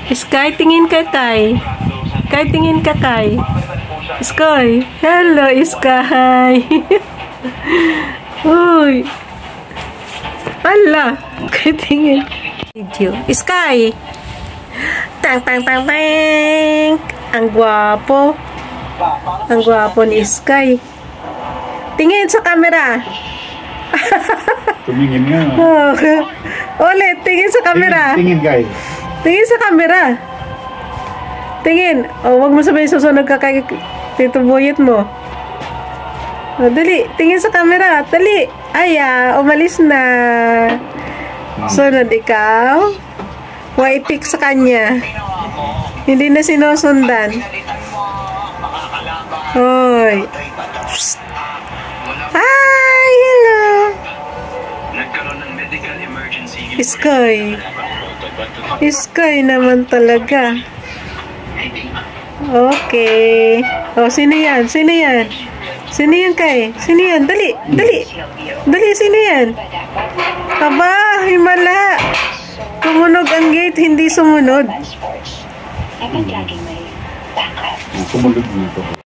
Sky, tingin ka kay. Kay, tingin ka kay. Sky. Hello, Sky. Uy. Hala. Kay, tingin. Video. Sky. Tang, tang, tang, tang. Ang gwapo. Ang gwapo ni Sky. Tingin sa camera. Tumingin nga. Oh. Ulit, tingin sa camera. Tingin guys. Tingin sa camera. Tingin. Oh, wag mo sabihin susunod ka kay Tito Boyet mo. Oh, dali, tingin sa camera. Dali. Umalis na. Sunod ikaw. Waitik sa kanya. Hindi na sinusundan. Hoy. Hi, hello. Sky. Sky naman talaga. Okay. Oh, sino yan? Sino yan? Sino yan kay? Sino yan? Dali, dali. Dali, sino yan? Aba, himala. Tumunog ang gate, hindi sumunod. Sumunod dito.